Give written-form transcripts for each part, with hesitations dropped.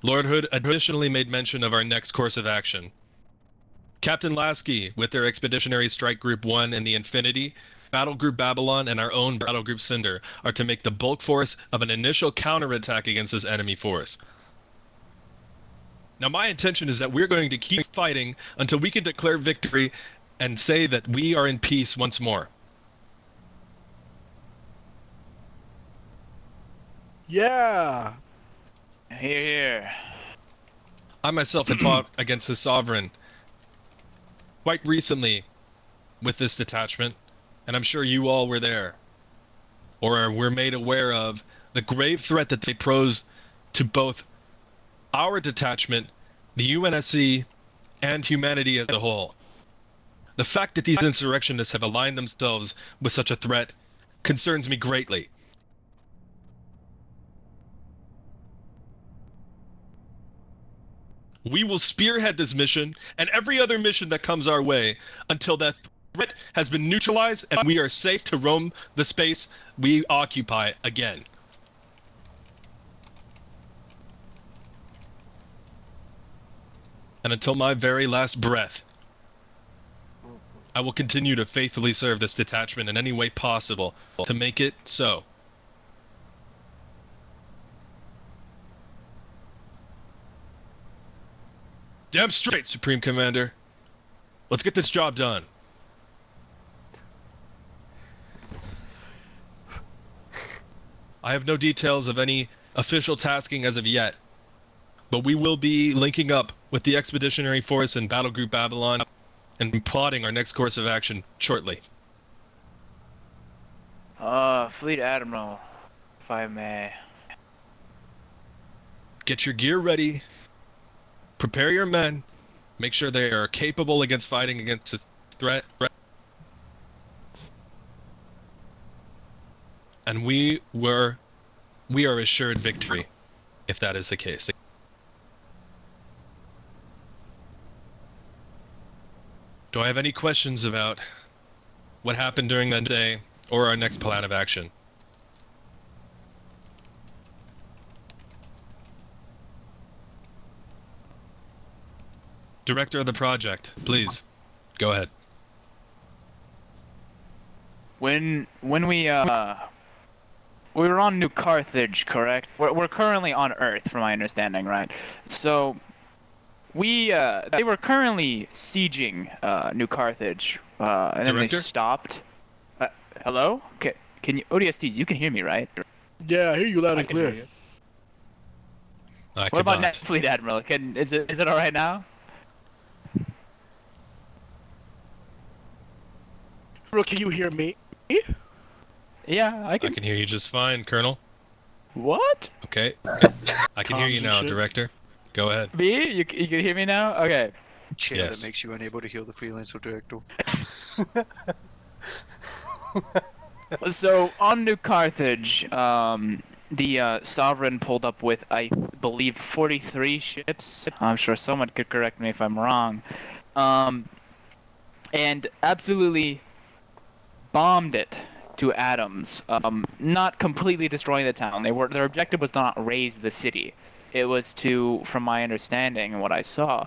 Lord Hood additionally made mention of our next course of action. Captain Lasky, with their Expeditionary Strike Group 1 and the Infinity, Battle Group Babylon, and our own Battle Group Cinder are to make the bulk force of an initial counterattack against this enemy force. Now, my intention is that we're going to keep fighting until we can declare victory and say that we are in peace once more. Yeah. Here, here. I myself had fought against the Sovereign quite recently with this detachment, and I'm sure you all were there, or were made aware of the grave threat that they pose to both our detachment, the UNSC, and humanity as a whole. The fact that these insurrectionists have aligned themselves with such a threat concerns me greatly. We will spearhead this mission and every other mission that comes our way until that threat has been neutralized and we are safe to roam the space we occupy again. And until my very last breath, I will continue to faithfully serve this detachment in any way possible to make it so. Damn straight, Supreme Commander. Let's get this job done. I have no details of any official tasking as of yet, but we will be linking up with the Expeditionary Force and Battle Group Babylon and plotting our next course of action shortly. Fleet Admiral, if I may. Get your gear ready. Prepare your men. Make sure they are capable against fighting against this threat. And we are assured victory, if that is the case. Do I have any questions about what happened during that day or our next plan of action? Director of the project, please, go ahead. When we were on New Carthage, correct? We're currently on Earth, from my understanding, right? So they were currently sieging New Carthage, and then they Director? stopped. Hello? Can you ODSTs? You can hear me, right? Yeah, I hear you loud I and can hear clear. you. I What about cannot. Fleet Admiral? Is it all right now? Bro, can you hear me? Yeah, I I can. can hear you just fine, Colonel. What? Okay. I can hear you Comms and now, shit. Director. Go ahead. Me? You can hear me now? Okay. Chair Yes. that makes you unable to hear the freelancer director. So on New Carthage, the Sovereign pulled up with, I believe, 43 ships. I'm sure someone could correct me if I'm wrong. And absolutely bombed it to atoms. Not completely destroying the town. Their objective was not raise the city. It was to, from my understanding and what I saw,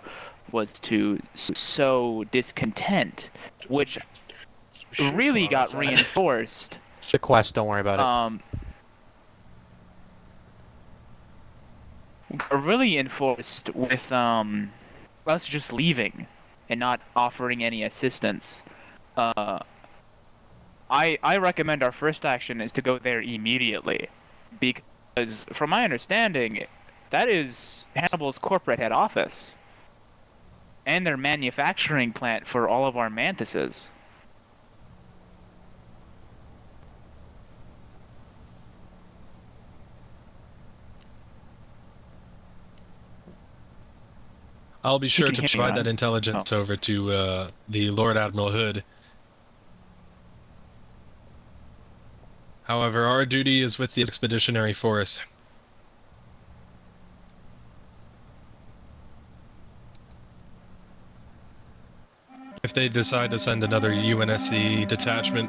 was to sow discontent, which really got reinforced. It's a quest, don't worry about it. Got really enforced with us just leaving and not offering any assistance. I recommend our first action is to go there immediately, because from my understanding, that is Hannibal's corporate head office and their manufacturing plant for all of our mantises. I'll be sure can to hear me, provide right? that intelligence over to the Lord Admiral Hood. However, our duty is with the Expeditionary Force. If they decide to send another UNSC detachment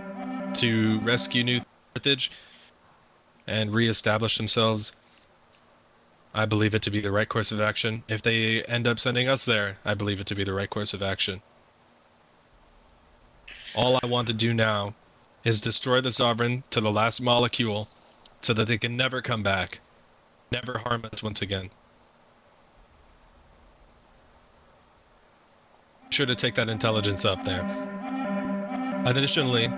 to rescue New Carthage and re-establish themselves, I believe it to be the right course of action. If they end up sending us there, I believe it to be the right course of action. All I want to do now is destroy the Sovereign to the last molecule so that they can never come back, never harm us once again. Be sure to take that intelligence up there. Additionally,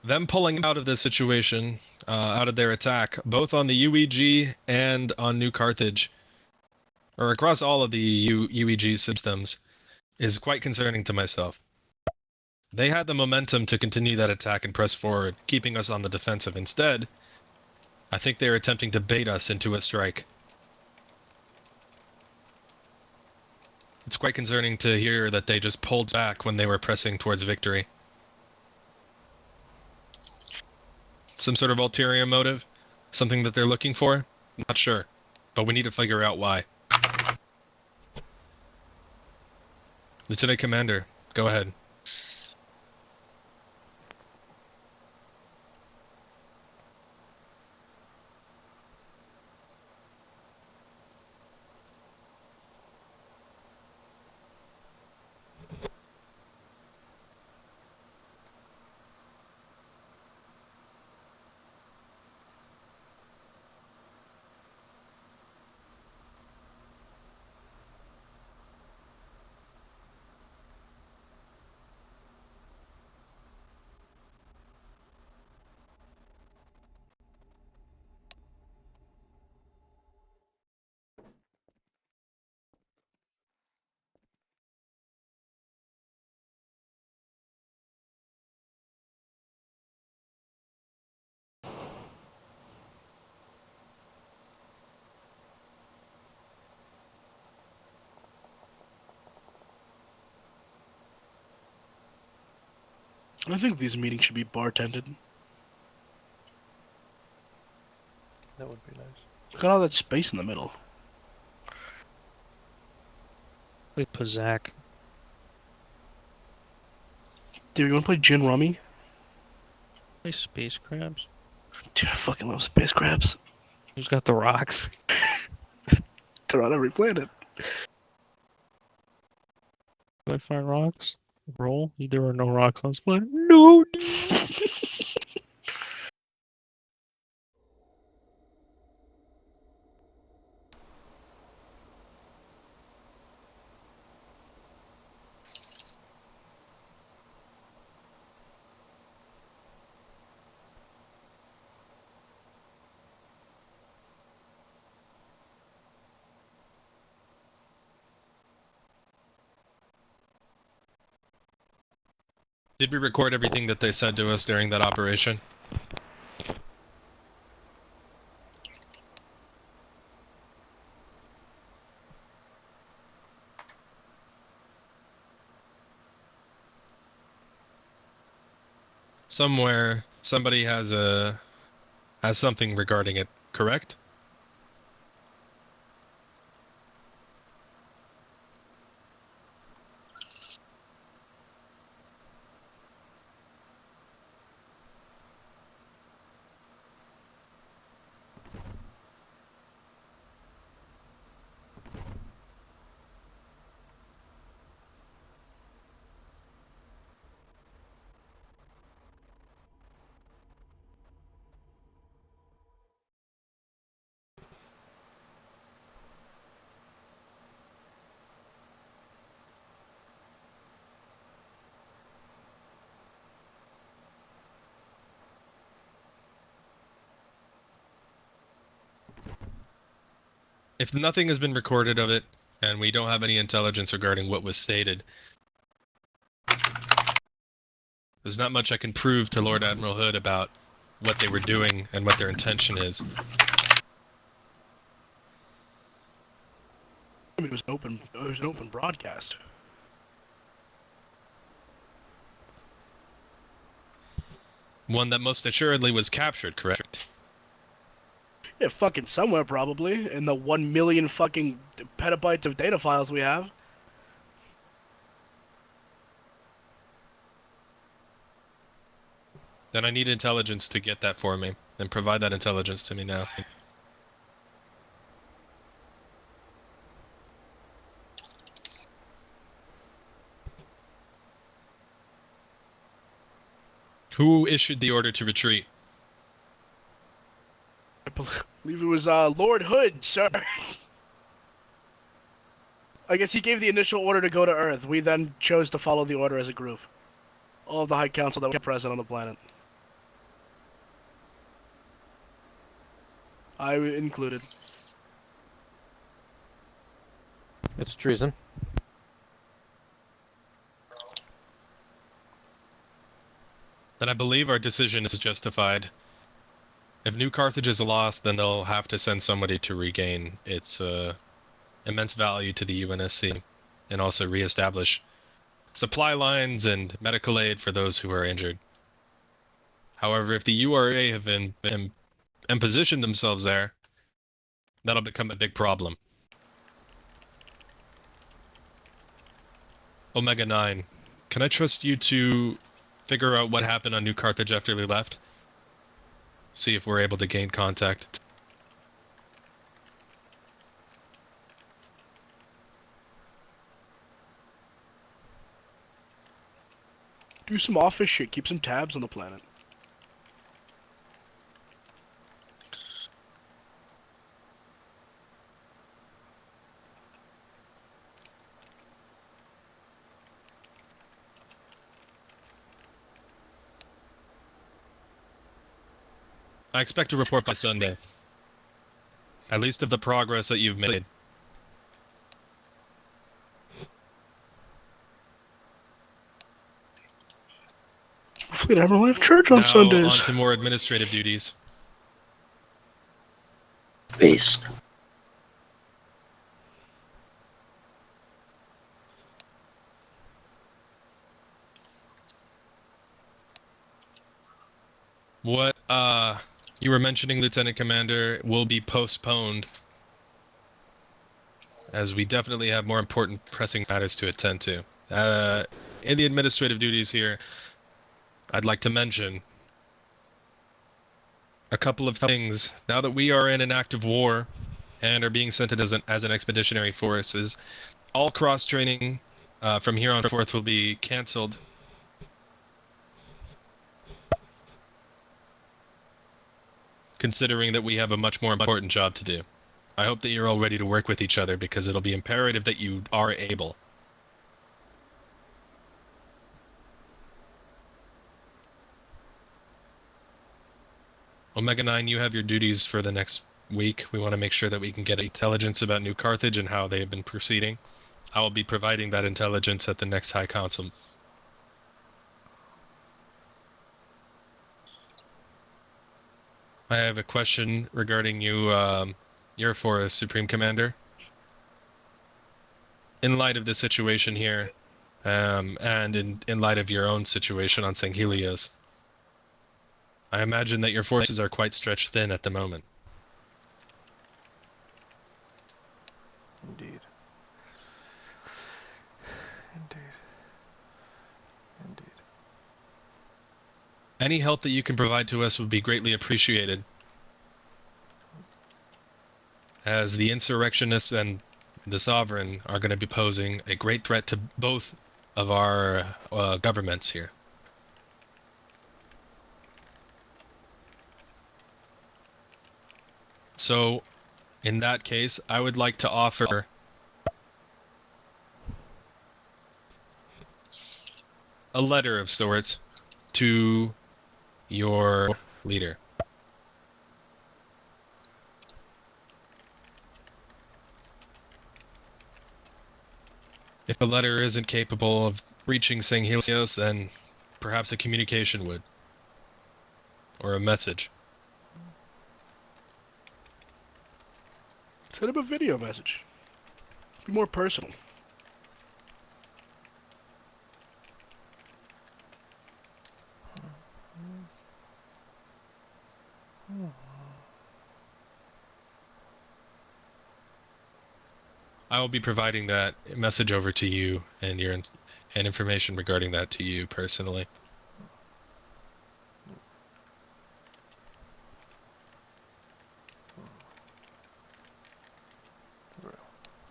them pulling out of this situation, out of their attack, both on the UEG and on New Carthage, or across all of the UEG systems, is quite concerning to myself. They had the momentum to continue that attack and press forward, keeping us on the defensive. Instead, I think they are attempting to bait us into a strike. It's quite concerning to hear that they just pulled back when they were pressing towards victory. Some sort of ulterior motive? Something that they're looking for? Not sure, but we need to figure out why. Lieutenant Commander, go ahead. I think these meetings should be bartended. That would be nice. Look at all that space in the middle. Play Pazak. Dude, you wanna play Gin Rummy? Play Space Crabs. Dude, I fucking love space crabs. Who's got the rocks? They're on every planet. Do I find rocks? Roll. There are no rocks on this planet. No. Did we record everything that they said to us during that operation? Somewhere, somebody has something regarding it, correct? If nothing has been recorded of it, and we don't have any intelligence regarding what was stated, there's not much I can prove to Lord Admiral Hood about what they were doing and what their intention is. I mean, it was an open broadcast. One that most assuredly was captured, correct? Yeah, fucking somewhere probably in the 1 million fucking petabytes of data files we have. Then I need intelligence to get that for me, and provide that intelligence to me now. Who issued the order to retreat? I believe it was Lord Hood, sir. I guess he gave the initial order to go to Earth. We then chose to follow the order as a group. All of the High Council that were present on the planet. I included. It's treason. Then I believe our decision is justified. If New Carthage is lost, then they'll have to send somebody to regain its immense value to the UNSC and also reestablish supply lines and medical aid for those who are injured. However, if the URA have been positioned themselves there, that'll become a big problem. Omega 9, can I trust you to figure out what happened on New Carthage after we left? See if we're able to gain contact. Do some office shit. Keep some tabs on the planet. I expect a report by Sunday. At least of the progress that you've made. Hopefully, everyone have church on Now, Sundays. on to more administrative duties. Based. What you were mentioning, Lieutenant Commander, will be postponed, as we definitely have more important pressing matters to attend to. In the administrative duties here, I'd like to mention a couple of things. Now that we are in an active war and are being sent as an expeditionary force, is all cross-training from here on forth will be canceled. Considering that we have a much more important job to do. I hope that you're all ready to work with each other, because it'll be imperative that you are able. Omega 9, you have your duties for the next week. We want to make sure that we can get intelligence about New Carthage and how they have been proceeding. I will be providing that intelligence at the next High Council. I have a question regarding you, your forest, Supreme Commander. In light of the situation here, and in light of your own situation on St. Helios, I imagine that your forces are quite stretched thin at the moment. Indeed. Indeed. Indeed. Any help that you can provide to us would be greatly appreciated, as the insurrectionists and the sovereign are going to be posing a great threat to both of our governments here. So, in that case, I would like to offer a letter of sorts to your leader. If the letter isn't capable of reaching St. Helios, then perhaps a communication would. Or a message. Send him a video message. Be more personal. I will be providing that message over to you and and information regarding that to you personally.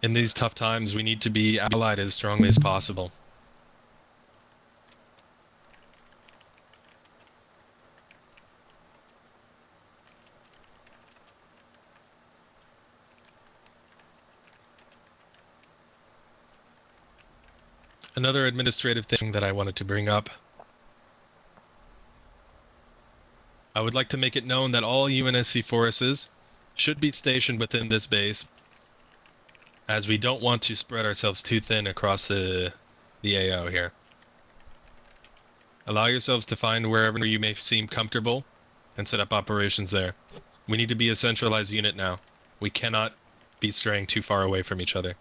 In these tough times, we need to be allied as strongly as possible. Another administrative thing that I wanted to bring up. I would like to make it known that all UNSC forces should be stationed within this base, as we don't want to spread ourselves too thin across the AO here. Allow yourselves to find wherever you may seem comfortable and set up operations there. We need to be a centralized unit now. We cannot be straying too far away from each other.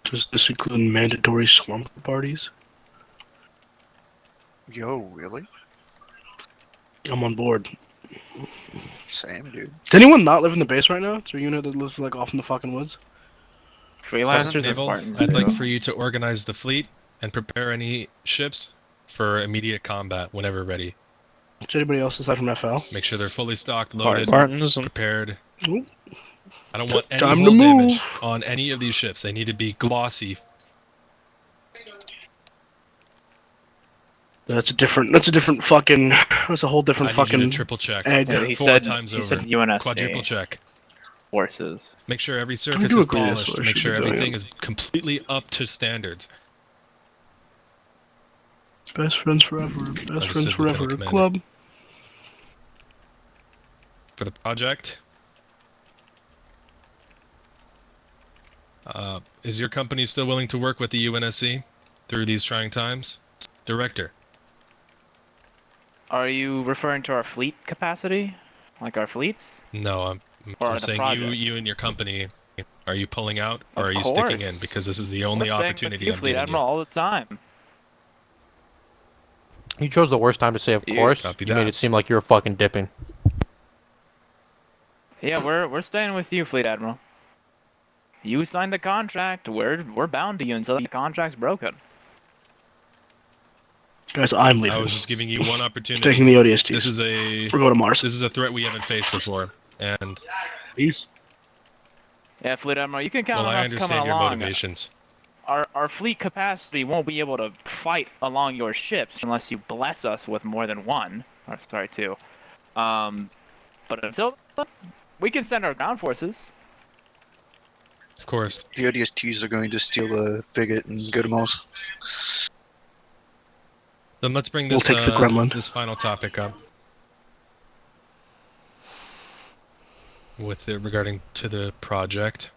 Does this include mandatory slumber parties? Yo, really? I'm on board. Same, dude. Does anyone not live in the base right now? Is there a unit that lives like off in the fucking woods? Freelancers and Naval, Spartans I'd like do. for you to organize the fleet and prepare any ships for immediate combat whenever ready. Is anybody else aside from FL? Make sure they're fully stocked, loaded, Spartans and prepared. Ooh. I don't want any Time to hull damage move. on any of these ships. They need to be glossy. That's a different fucking. That's a whole different I need you fucking to triple check egg. Yeah, he four said times he over. said UNSC Quadruple check. forces. Make sure every I surface do is agree that's polished. what I Make should sure be doing. everything is completely up to standards. Best friends forever. Best Understood, friends Lieutenant forever. Commander. Club. For the project, is your company still willing to work with the UNSC through these trying times? Director. Are you referring to our fleet capacity? Like our fleets? No, I'm Or the saying project? you and your company. Are you pulling out or Of are you sticking in? course. Because this is the only We're staying with opportunity you, I'm Fleet giving Admiral, you. all the time. You chose the worst time to say of You- course. Copy You made that. it seem like you were fucking dipping. Yeah, we're staying with you, Fleet Admiral. You signed the contract. We're bound to you until the contract's broken. Guys, I'm I leaving. was just giving you one opportunity. Taking the ODSTs. This is a We're going to Mars. this is a threat we haven't faced before, and peace. Yeah, Fleet Admiral, you can count well, on I us coming understand your along. motivations. Our fleet capacity won't be able to fight along your ships unless you bless us with more than one. Or sorry, two. But until then, we can send our ground forces. Of course. The ODSTs are going to steal the frigate and go to Mars. Then let's bring We'll this take the Gremlin. this final topic up with it regarding to the project.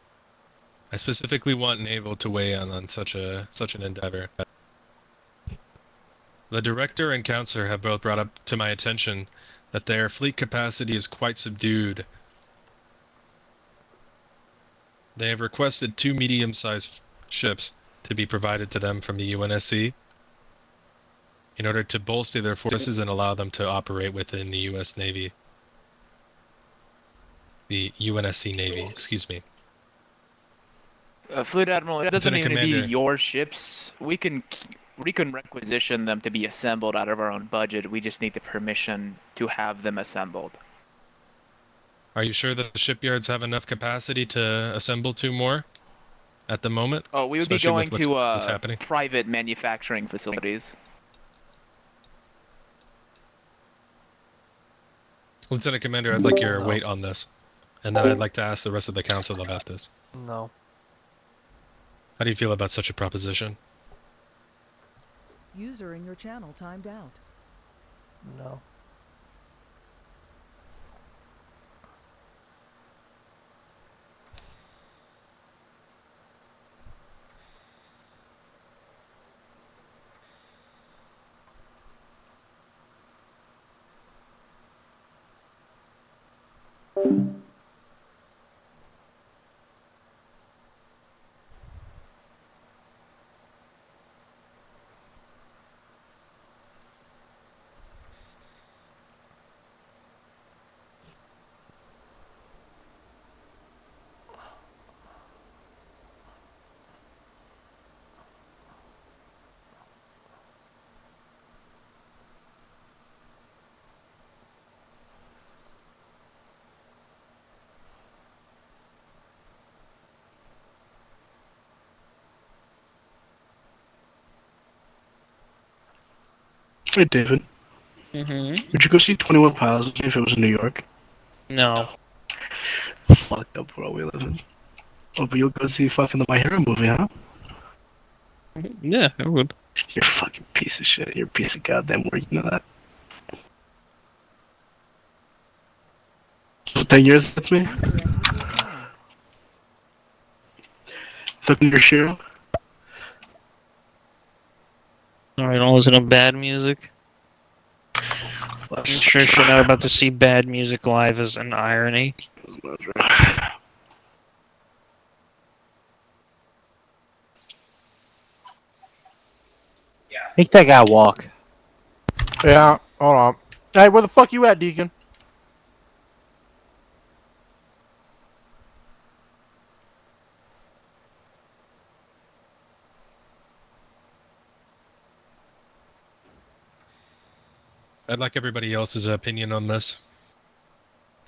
I specifically want Naval to weigh in on such an endeavor. The director and counselor have both brought up to my attention that their fleet capacity is quite subdued. They have requested 2 medium-sized ships to be provided to them from the UNSC in order to bolster their forces and allow them to operate within the U.S. Navy. The UNSC Navy, excuse me. Fleet Admiral, it doesn't Lieutenant even be Commander. your ships. We can requisition them to be assembled out of our own budget. We just need the permission to have them assembled. Are you sure that the shipyards have enough capacity to assemble 2 more at the moment? Oh, we would be Especially going with to what's happening? private manufacturing facilities. Lieutenant Commander, I'd like your weight on this. And then I'd like to ask the rest of the council about this. No. How do you feel about such a proposition? User in your channel timed out. No. Hey, David. Mm-hmm. Would you go see 21 Pilots with me if it was in New York? No. Fuck up world we live in. Oh, but you'll go see fucking the My Hero movie, huh? Yeah, I would. You're a fucking piece of shit. You're a piece of goddamn work, you know that? So 10 years, that's me? User entered your channel. Looking your shoe? Alright, I'll listen to bad music. I'm sure shit not about to see bad music live is an irony. Make that guy walk. Yeah, hold on. Hey, where the fuck you at, Deacon? I'd like everybody else's opinion on this.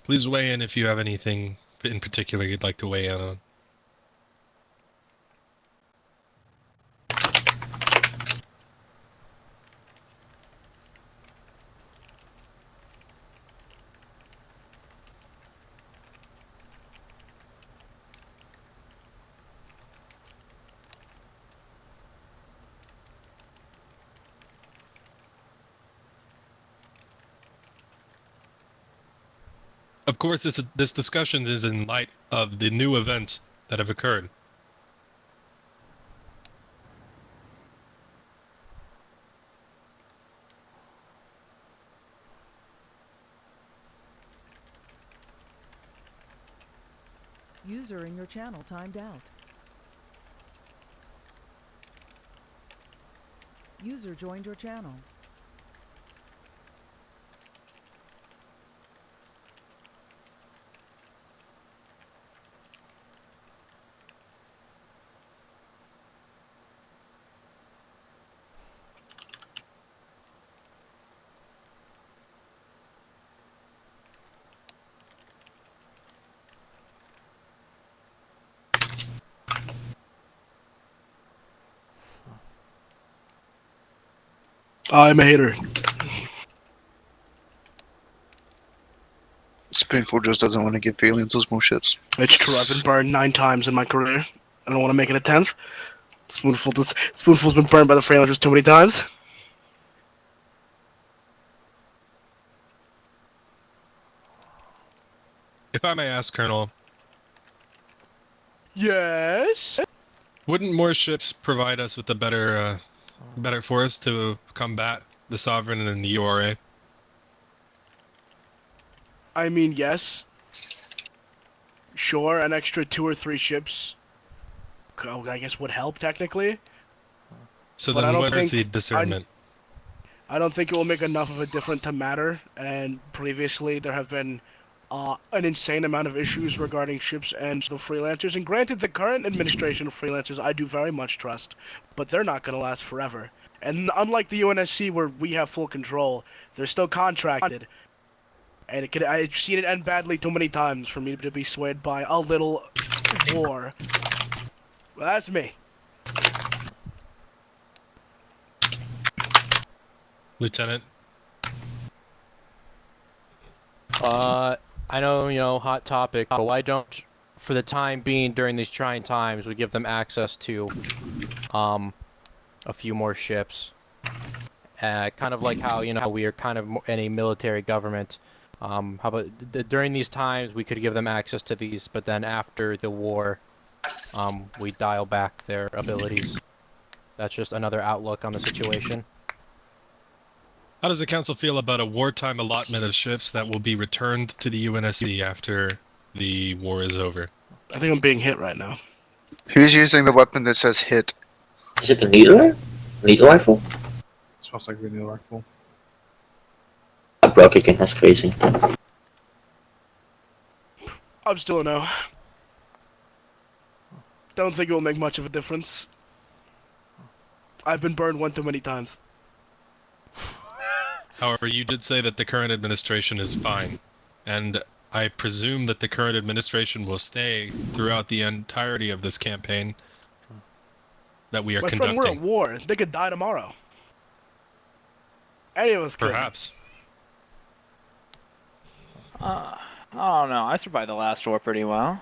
Please weigh in if you have anything in particular you'd like to weigh in on. Of course, this discussion is in light of the new events that have occurred. User in your channel timed out. User joined your channel. I'm a hater. Spoonful just doesn't want to give feelings those more shits. It's true, I've been burned 9 times in my career. I don't want to make it a 10th. Spoonful's been burned by the Freelancers too many times. If I may ask, Colonel, Yes? wouldn't more ships provide us with a better force to combat the Sovereign and the URA? I mean, yes. Sure, an extra 2 or 3 ships, I guess, would help, technically. So But I then don't where's the think- discernment? I don't think it will make enough of a difference to matter, and previously there have been an insane amount of issues regarding ships and the freelancers, and granted the current administration of freelancers I do very much trust, but they're not going to last forever. And unlike the UNSC where we have full control, they're still contracted, and I've seen it end badly too many times for me to be swayed by a little war. Well, that's me. Lieutenant? I know, hot topic, but why don't, for the time being during these trying times, we give them access to, a few more ships? Kind of like how, we are kind of in a military government. How about during these times we could give them access to these, but then after the war, we dial back their abilities. That's just another outlook on the situation. How does the Council feel about a wartime allotment of ships that will be returned to the UNSC after the war is over? I think I'm being hit right now. Who's using the weapon that says hit? Is it the needler? Needle rifle? Smells like a new rifle. I broke again, that's crazy. I'm still a no. Don't think it will make much of a difference. I've been burned 1 too many times. However, you did say that the current administration is fine, and I presume that the current administration will stay throughout the entirety of this campaign that we are My conducting. friend, we're at war. They could die tomorrow. Any of us could. Perhaps. I don't know. I survived the last war pretty well.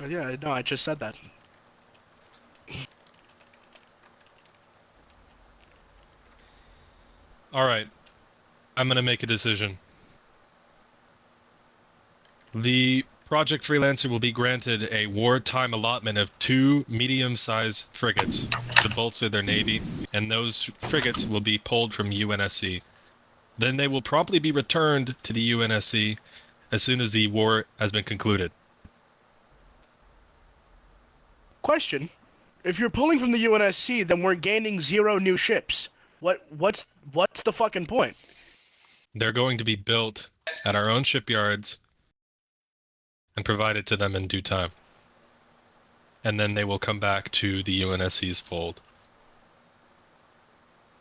Yeah, no, I just said that. All right, I'm gonna make a decision. The project freelancer will be granted a wartime allotment of 2 medium-sized frigates to bolster their navy, and those frigates will be pulled from UNSC. Then they will promptly be returned to the UNSC as soon as the war has been concluded. Question: if you're pulling from the UNSC, then we're gaining 0 new ships. What's the fucking point? They're going to be built at our own shipyards and provided to them in due time. And then they will come back to the UNSC's fold.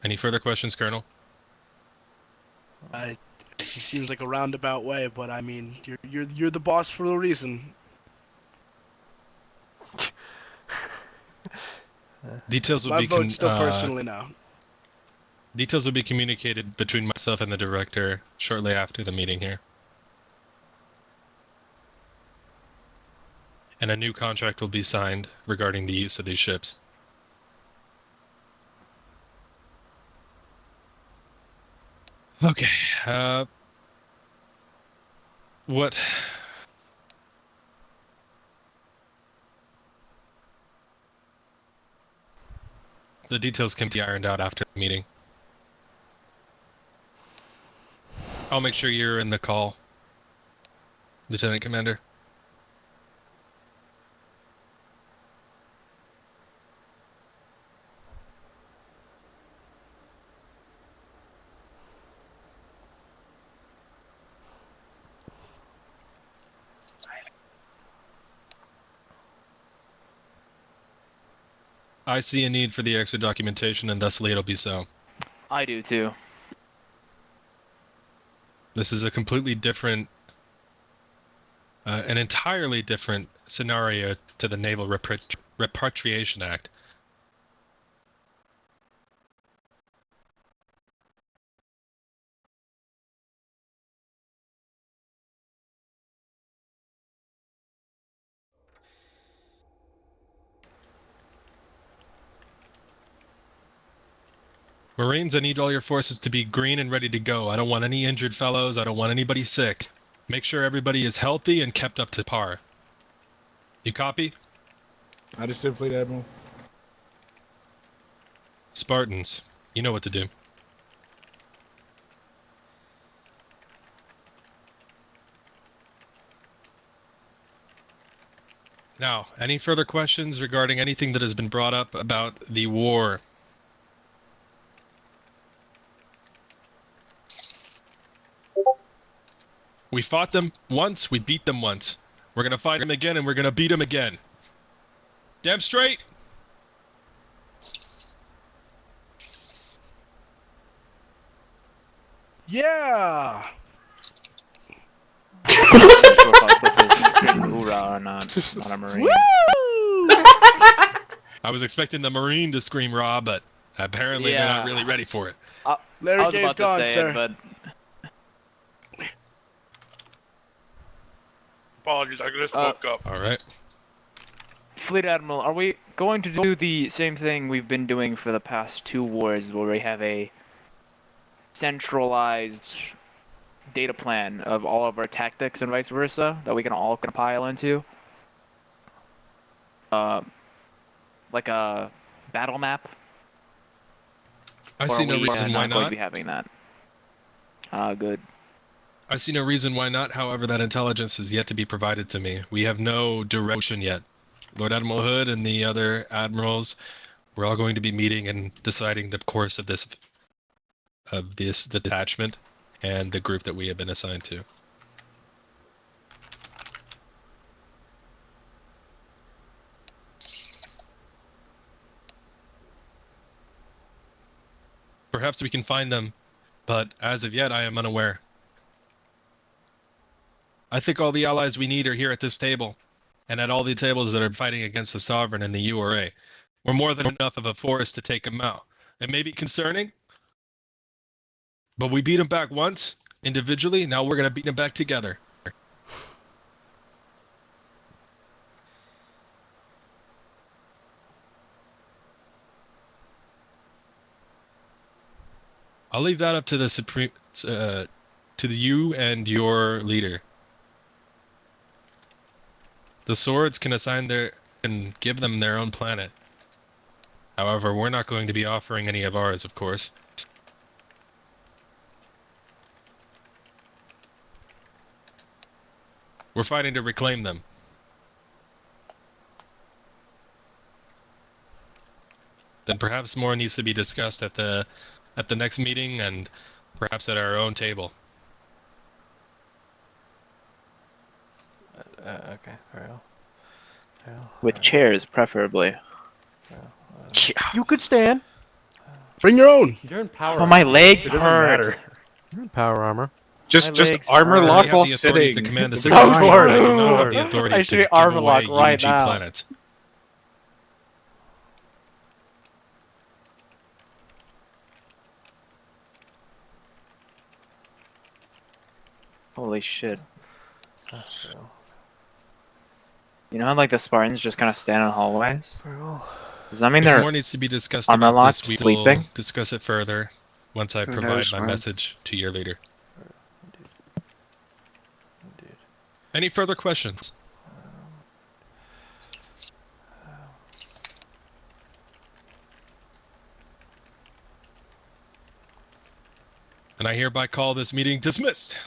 Any further questions, Colonel? He seems like a roundabout way, but I mean, you're the boss for a reason. Details will My be vote's still personally now. Details will be communicated between myself and the director shortly after the meeting here. And a new contract will be signed regarding the use of these ships. Okay, what... The details can be ironed out after the meeting. I'll make sure you're in the call, Lieutenant Commander. I see a need for the extra documentation, and thusly it'll be so. I do too. This is a completely different, an entirely different scenario to the Naval Repatriation Act. Marines, I need all your forces to be green and ready to go. I don't want any injured fellows. I don't want anybody sick. Make sure everybody is healthy and kept up to par. You copy? Understood, Fleet Admiral. Spartans, you know what to do. Now, any further questions regarding anything that has been brought up about the war? We fought them once, we beat them once. We're gonna fight them again, and we're gonna beat them again. Damn straight! Yeah. I'm sure if I was supposed to scream hoorah or not a Marine. Woo! I was expecting the Marine to scream raw, but apparently they're not Yeah. really ready for it. Larry I was Gay's about gone, to say sir. it, but Apologies, I just woke up. Alright. Fleet Admiral, are we going to do the same thing we've been doing for the past 2 wars, where we have a centralized data plan of all of our tactics and vice versa that we can all compile into? Like a battle map? I Or see are no we, reason why not going not. to be having that? Good. I see no reason why not, however, that intelligence is yet to be provided to me. We have no direction yet. Lord Admiral Hood and the other admirals, we're all going to be meeting and deciding the course of this detachment and the group that we have been assigned to. Perhaps we can find them, but as of yet I am unaware. I think all the allies we need are here at this table. and at all the tables that are fighting against the Sovereign and the URA. We're more than enough of a force to take them out. It may be concerning, but we beat them back once, individually, now we're going to beat them back together. I'll leave that up to the Supreme, to you and your leader. The swords can assign and give them their own planet. However, we're not going to be offering any of ours, of course. We're fighting to reclaim them. Then perhaps more needs to be discussed at the next meeting and perhaps at our own table. Okay, very well. With chairs, preferably. You could stand. Bring your own. You're in power. Oh, my armor. legs It doesn't hurt. matter. You're in power armor. Just My legs armor hurt. We lock have while the authority sitting. to command the So situation. true. I do not have the authority I to should give armor away lock right UG now. planets. Holy shit. You know how like the Spartans just kind of stand in hallways? Does that mean If they're more needs to be discussed armor about locked, this, we will sleeping? discuss it further once I Who provide knows, my man? message to your leader. Any further questions? And I hereby call this meeting dismissed.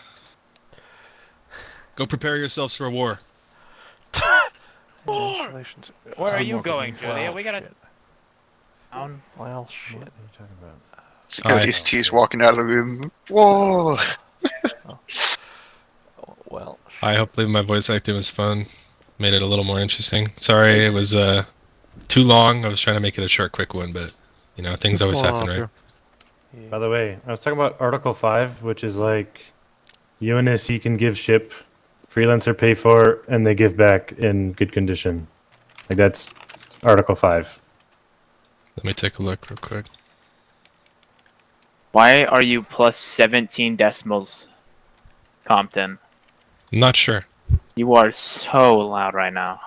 Go prepare yourselves for war. Where are you going, Julia? We gotta. Shit. Down. Well, shit. What are you talking about? ODST's walking out of the room. Whoa! Oh, well. I hope my voice acting was fun. Made it a little more interesting. Sorry, it was too long. I was trying to make it a short, quick one, but you know, things always happen, right? By the way, I was talking about Article 5, which is like UNSC can give ship, freelancer pay for, and they give back in good condition. Like that's Article 5. Let me take a look real quick. Why are you plus 17 decimals, Compton? I'm not sure. You are so loud right now.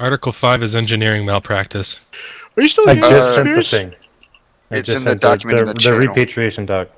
Article 5 is engineering malpractice. Are you still I here, just sent the Spears? thing. I It's just in the sent document in the the channel. repatriation doc.